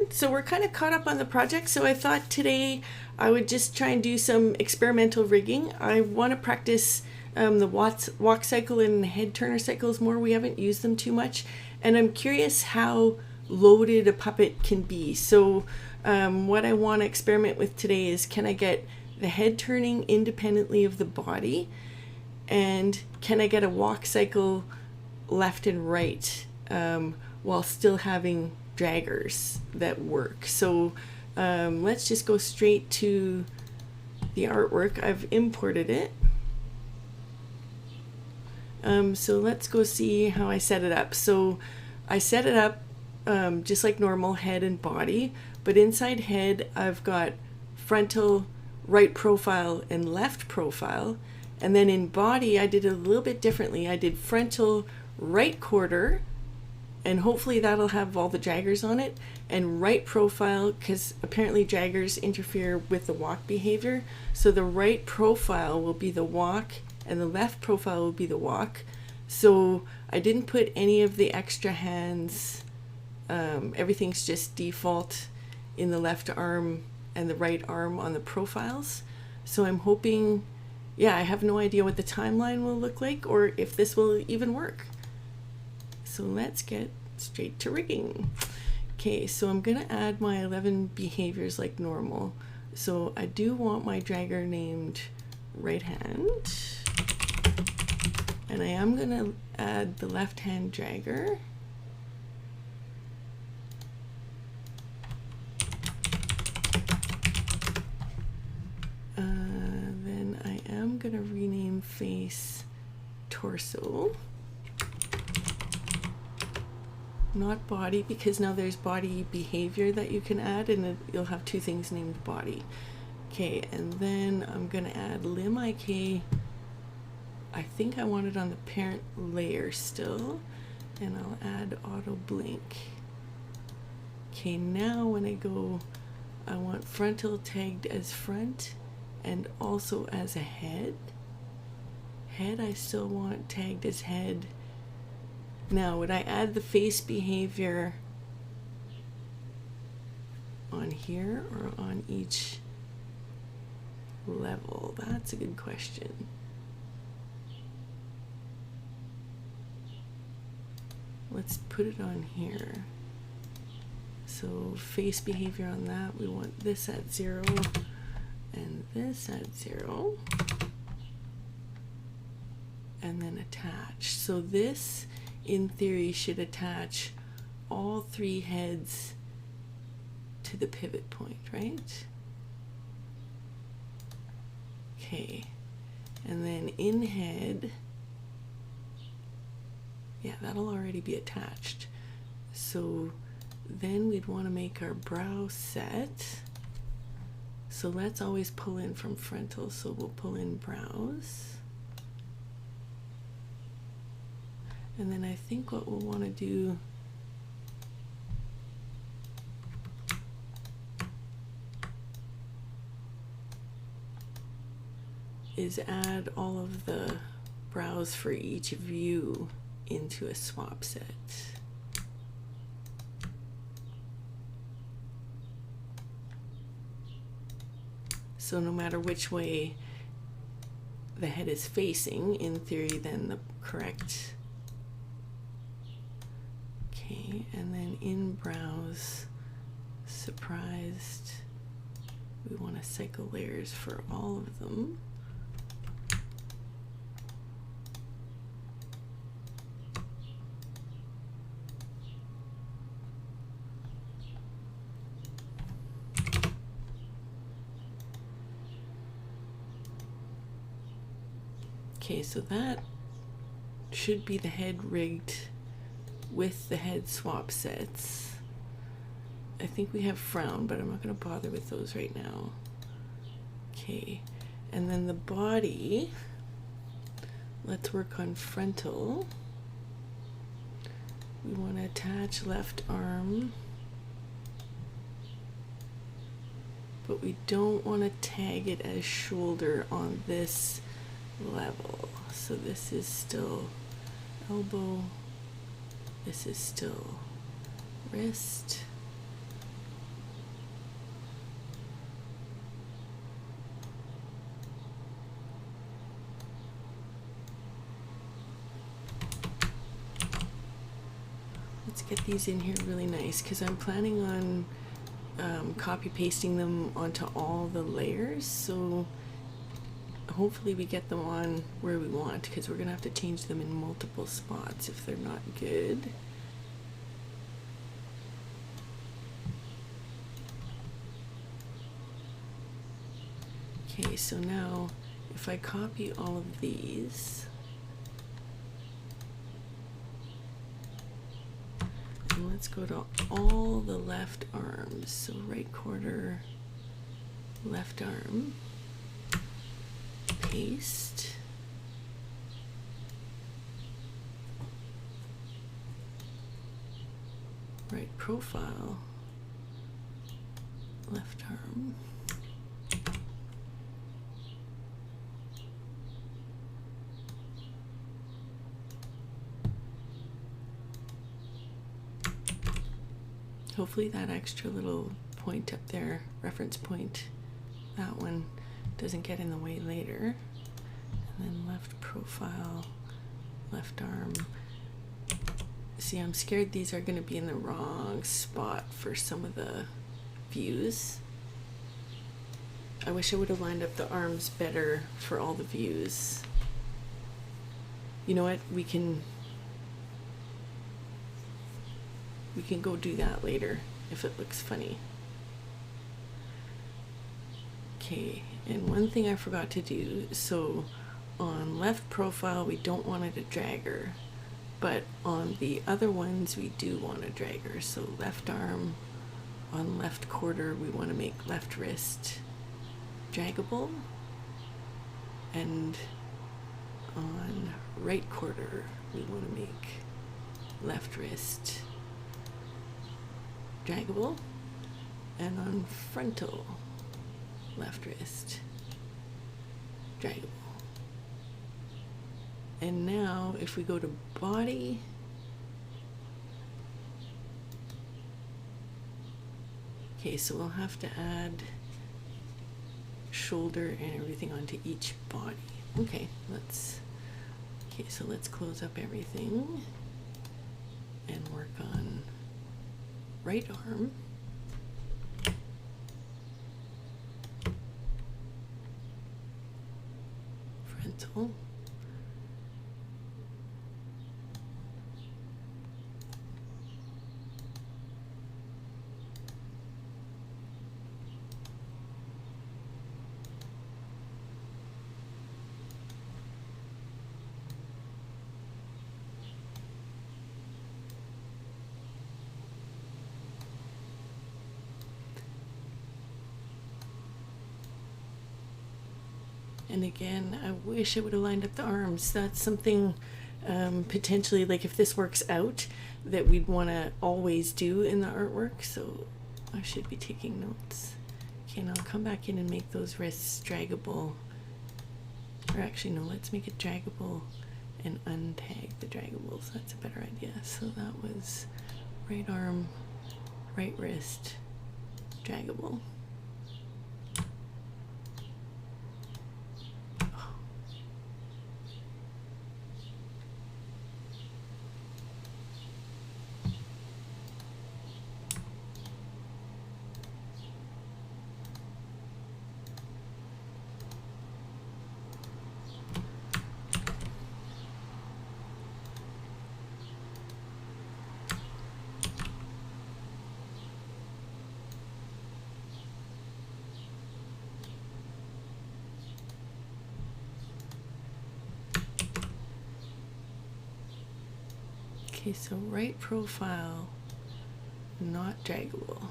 So we're kind of caught up on the project, so I thought today I would just try and do some experimental rigging. I want to practice the walk cycle and head turner cycles more. We haven't used them too much, and I'm curious how loaded a puppet can be. So what I want to experiment with today is, can I get the head turning independently of the body, and can I get a walk cycle left and right while still having draggers that work. So let's just go straight to the artwork. I've imported it. So let's go see how I set it up. So I set it up just like normal, head and body, but inside head I've got frontal, right profile, and left profile. And then in body I did it a little bit differently. I did frontal, right quarter, and hopefully that'll have all the draggers on it, and right profile, because apparently draggers interfere with the walk behavior. So the right profile will be the walk and the left profile will be the walk. So I didn't put any of the extra hands. Everything's just default in the left arm and the right arm on the profiles. So I'm hoping, yeah, I have no idea what the timeline will look like or if this will even work. So let's get straight to rigging. Okay, so I'm gonna add my 11 behaviors like normal. So I do want my dragger named right hand, and I am gonna add the left hand dragger. Then I am gonna rename face torso, not body, because now there's body behavior that you can add, and you'll have two things named body. Okay, and then I'm gonna add limb IK. I think I want it on the parent layer still, and I'll add auto blink. Okay, now when I go, I want frontal tagged as front and also as a head. Head I still want tagged as head. Now, would I add the face behavior on here or on each level? That's a good question. Let's put it on here. So face behavior on that, we want this at 0 and this at 0. And then attach. So this, in theory, should attach all 3 heads to the pivot point, right? Okay, and then in head, yeah, that'll already be attached. So then we'd want to make our brow set. So let's always pull in from frontal, so we'll pull in brows. And then I think what we'll want to do is add all of the brows for each view into a swap set. So no matter which way the head is facing, in theory, then the correct. Okay, and then in brows, surprised, we want to cycle layers for all of them. Okay, so that should be the head rigged with the head swap sets. I think we have frown, but I'm not going to bother with those right now. Okay, and then the body, let's work on frontal. We want to attach left arm, but we don't want to tag it as shoulder on this level. So this is still elbow, this is still wrist, let's get these in here really nice, because I'm planning on copy pasting them onto all the layers, so hopefully we get them on where we want, because we're gonna have to change them in multiple spots if they're not good. Okay, so now if I copy all of these, and let's go to all the left arms, so right quarter, left arm, paste, right profile, left arm, hopefully that extra little point up there, reference point, that one doesn't get in the way later. And then left profile, left arm. See, I'm scared these are going to be in the wrong spot for some of the views. I wish I would have lined up the arms better for all the views. You know what? We can go do that later if it looks funny. Okay, and one thing I forgot to do, so on left profile we don't want it a dragger, but on the other ones we do want a dragger. So left arm, on left quarter we want to make left wrist draggable, and on right quarter we want to make left wrist draggable, and on frontal left wrist draggable. And now if we go to body, okay, so we'll have to add shoulder and everything onto each body. Okay, so let's close up everything and work on right arm, frontal, and again, I wish I would have lined up the arms. That's something potentially, like if this works out, that we'd want to always do in the artwork, so I should be taking notes. Okay, now I'll come back in and make those wrists draggable. Or actually, no, let's make it draggable and untag the draggables. That's a better idea. So that was right arm, right wrist, draggable. Okay, so right profile, not draggable.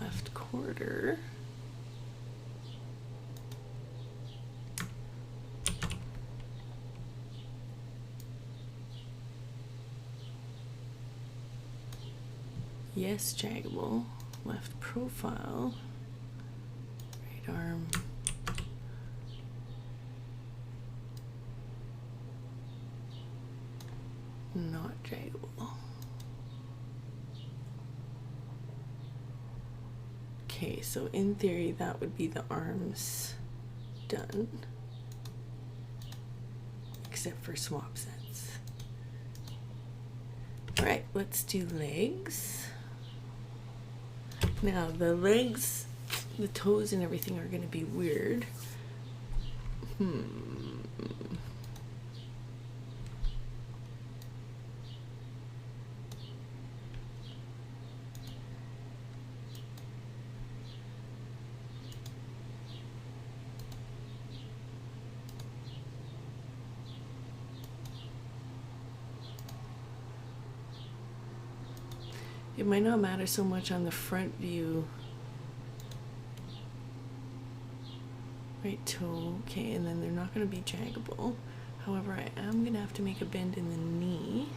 Left quarter. Yes, draggable. Left profile. Right arm. Not draggable. Okay, so in theory that would be the arms done. except for swap sets. All right, let's do legs. Now the legs, the toes and everything are going to be weird. It might not matter so much on the front view. Right toe, okay, and then they're not going to be draggable. However, I am going to have to make a bend in the knee.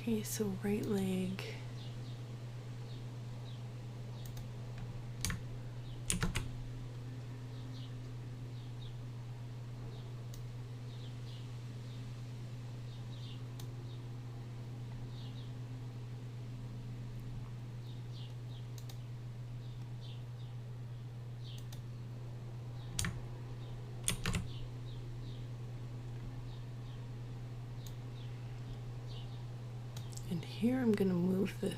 Okay, so right leg. And here I'm going to move the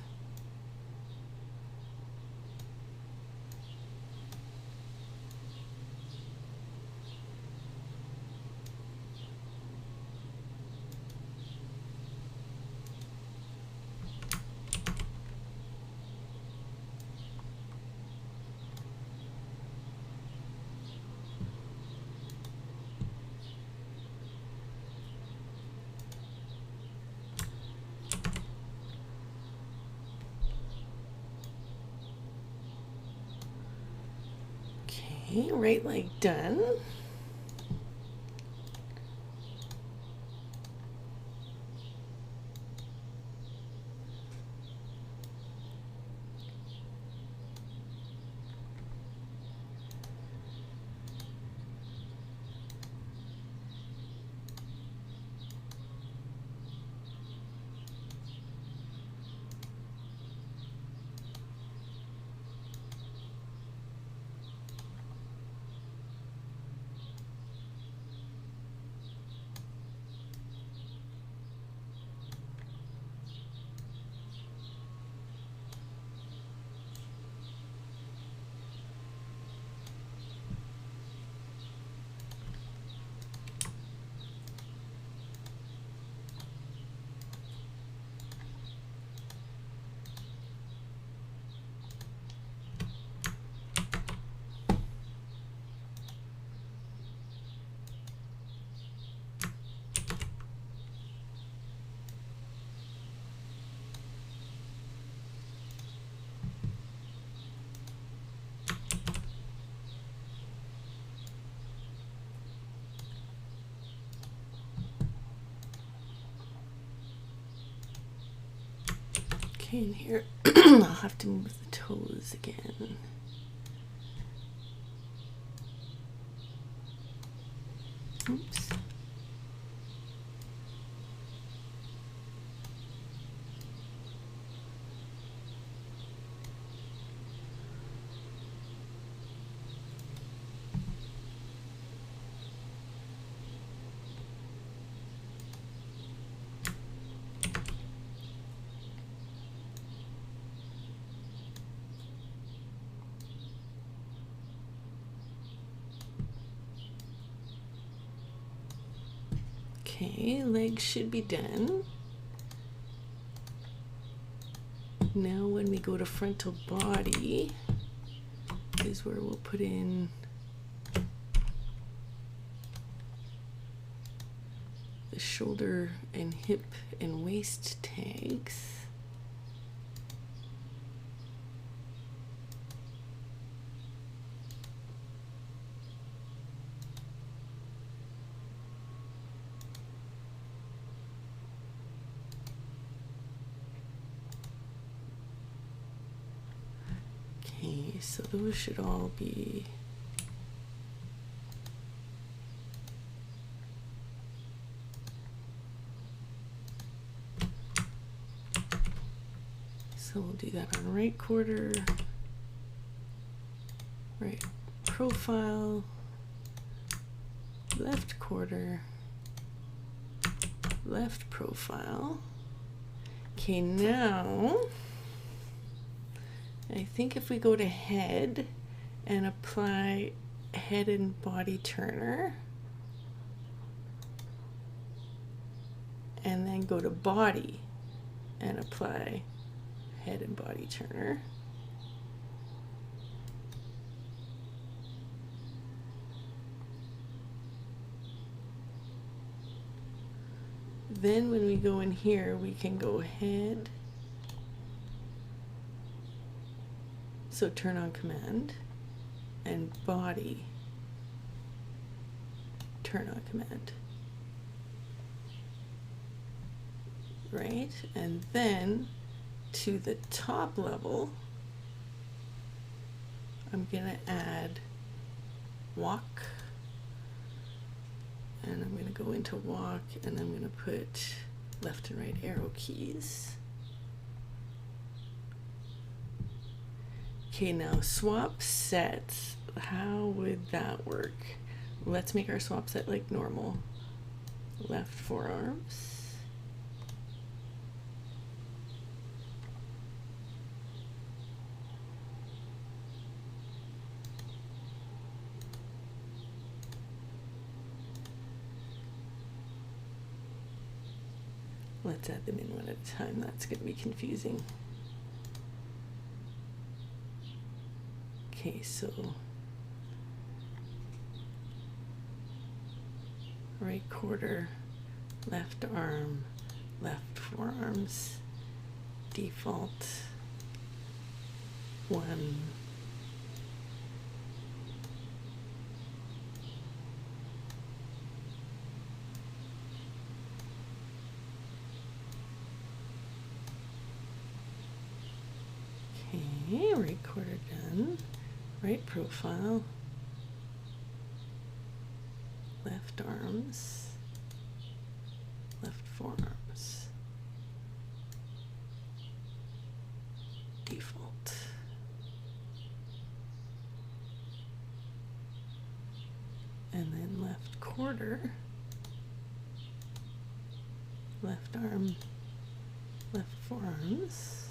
right leg done. Okay, and here I'll have to move the toes again. Oops. Okay, legs should be done. Now when we go to frontal body is where we'll put in the shoulder and hip and waist tags. so those should all be so we'll do that on right quarter, right profile, left quarter, left profile. Okay, now I think if we go to head and apply head and body turner, and then go to body and apply head and body turner, then when we go in here we can go head, so turn on command, and body, turn on command, right? And then to the top level I'm gonna add walk, and I'm gonna go into walk and I'm gonna put left and right arrow keys. Okay, now swap sets, how would that work? Let's make our swap set like normal. Left forearms. Let's add them in one at a time, that's going to be confusing. Okay, so right quarter, left arm, left forearms, default, 1. Okay, right quarter done. Right profile, left arms, left forearms, default. And then left quarter, left arm, left forearms,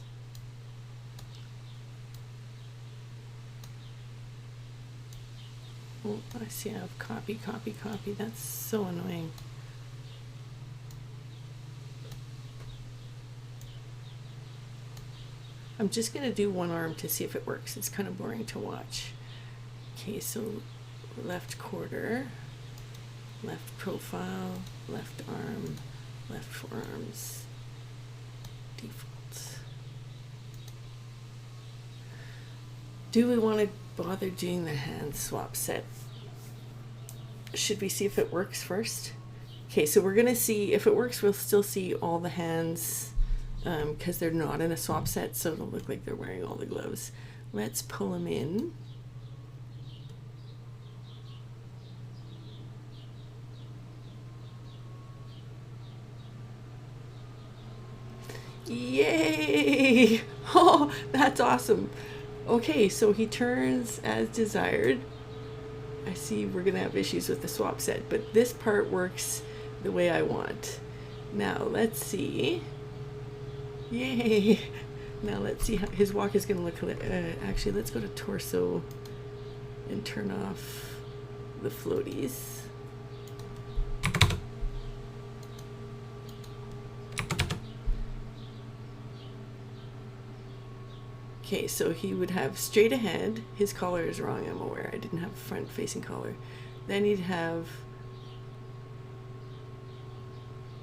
oh, I see I have copy, copy, copy. That's so annoying. I'm just going to do one arm to see if it works. It's kind of boring to watch. Okay, so left quarter, left profile, left arm, left forearms, default. Do we want to bother doing the hand swap set? Should we see if it works first? Okay, so we're gonna see if it works. We'll still see all the hands because they're not in a swap set, so it'll look like they're wearing all the gloves. Let's pull them in. Yay! Oh, that's awesome. Okay, so he turns as desired. I see we're gonna have issues with the swap set, but this part works the way I want. Now let's see. Yay! Now let's see how his walk is gonna look. Actually, let's go to torso and turn off the floaties. Okay, so he would have straight ahead. His collar is wrong, I'm aware. I didn't have a front-facing collar. Then he'd have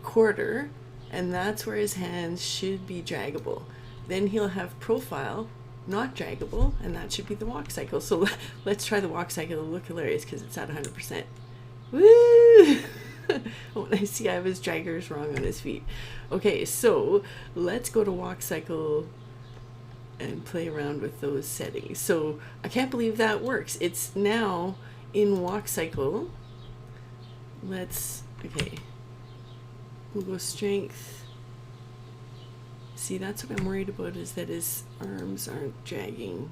quarter, and that's where his hands should be draggable. Then he'll have profile, not draggable, and that should be the walk cycle. So let's try the walk cycle. It'll look hilarious because it's at 100%. Woo! When I see I have his draggers wrong on his feet. Okay, so let's go to walk cycle and play around with those settings. So I can't believe that works. It's now in walk cycle. Okay, we'll go strength. See, that's what I'm worried about, is that his arms aren't jagging.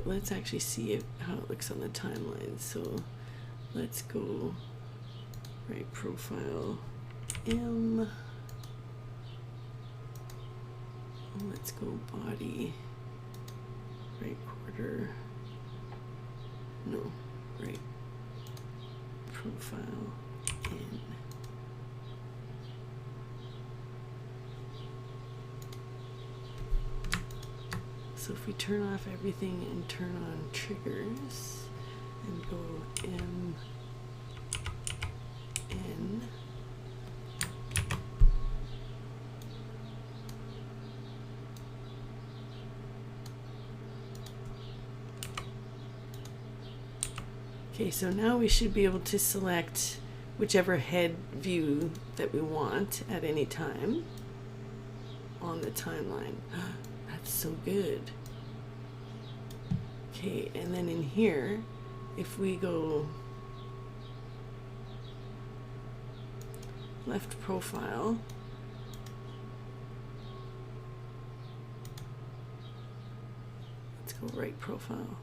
Let's actually see how it looks on the timeline. So let's go right profile M. Let's go body, right quarter, no, right profile N. So if we turn off everything and turn on triggers and go M, N, okay, so now we should be able to select whichever head view that we want at any time on the timeline. That's so good. Okay, and then in here, if we go left profile, let's go right profile.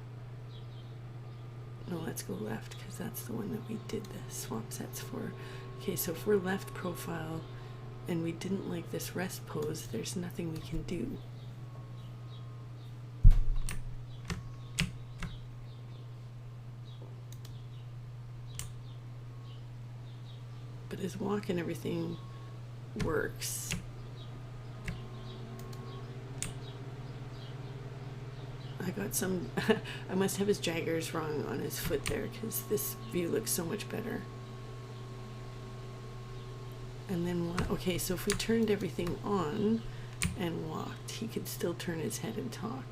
No, let's go left, because that's the one that we did the swap sets for. Okay, so if we're left profile and we didn't like this rest pose, there's nothing we can do. But his walk and everything works. I got some, I must have his jaggers wrong on his foot there, because this view looks so much better. And then, okay, so if we turned everything on and walked, he could still turn his head and talk.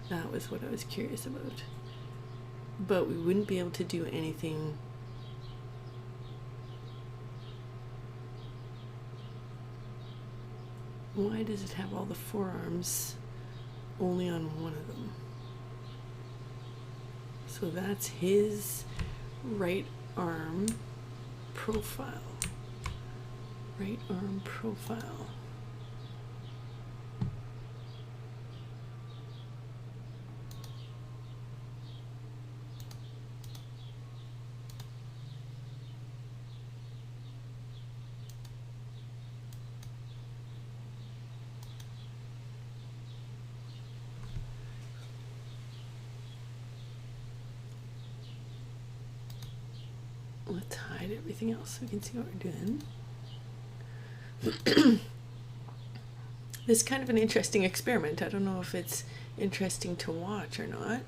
That was what I was curious about. But we wouldn't be able to do anything. Why does it have all the forearms only on one of them? So that's his right arm profile. Right arm profile. Let's hide everything else so we can see what we're doing. This is kind of an interesting experiment. I don't know if it's interesting to watch or not.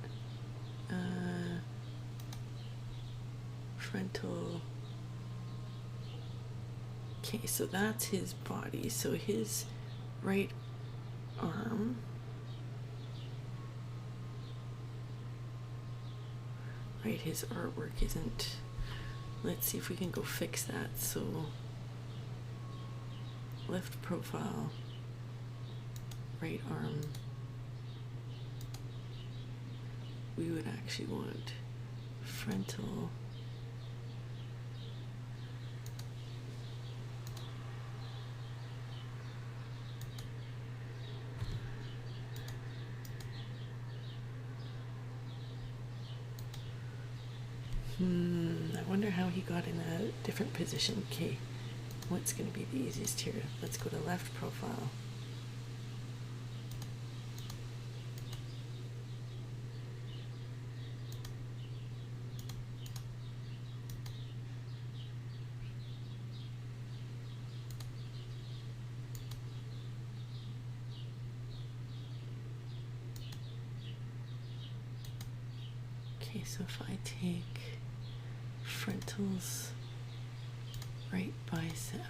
Frontal. Okay, so that's his body. So his right arm. Right, his artwork isn't. Let's see if we can go fix that. So left profile, right arm. We would actually want frontal. I wonder how he got in a different position. Okay, what's going to be the easiest here? Let's go to left profile. Okay, so if I take frontal's right bicep,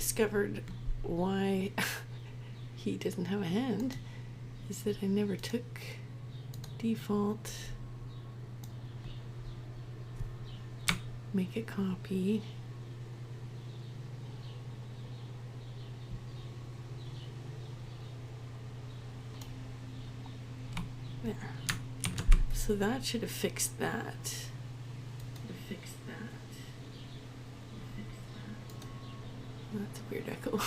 discovered why he doesn't have a hand is that I never took default, make a copy, there. So that should have fixed that. That's a weird echo.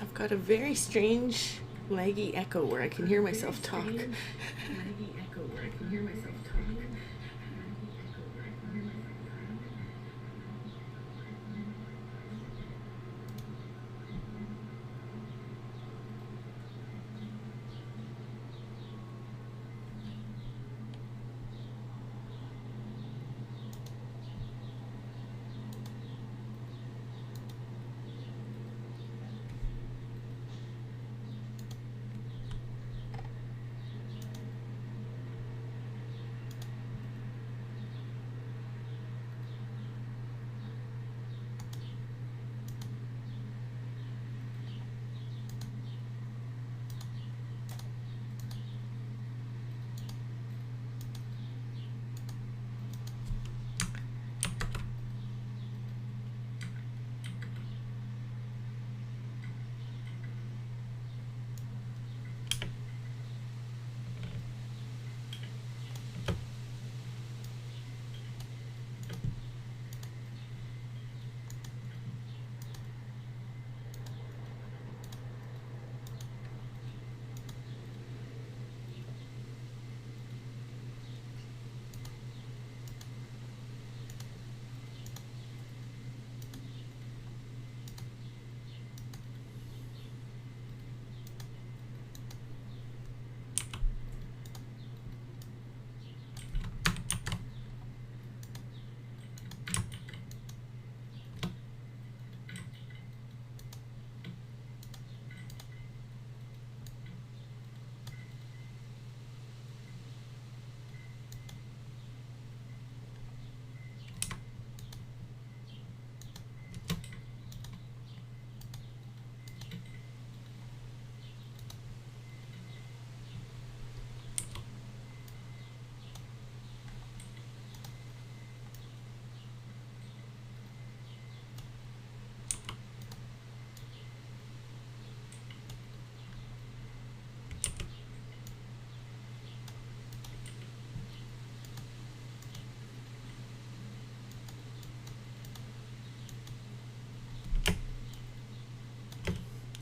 I've got a very strange laggy echo where I can hear myself talk.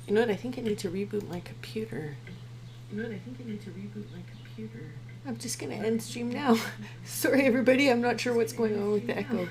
You know what? I think I need to reboot my computer. I'm just going to end stream now. Sorry, everybody. I'm not sure what's going on with the echo.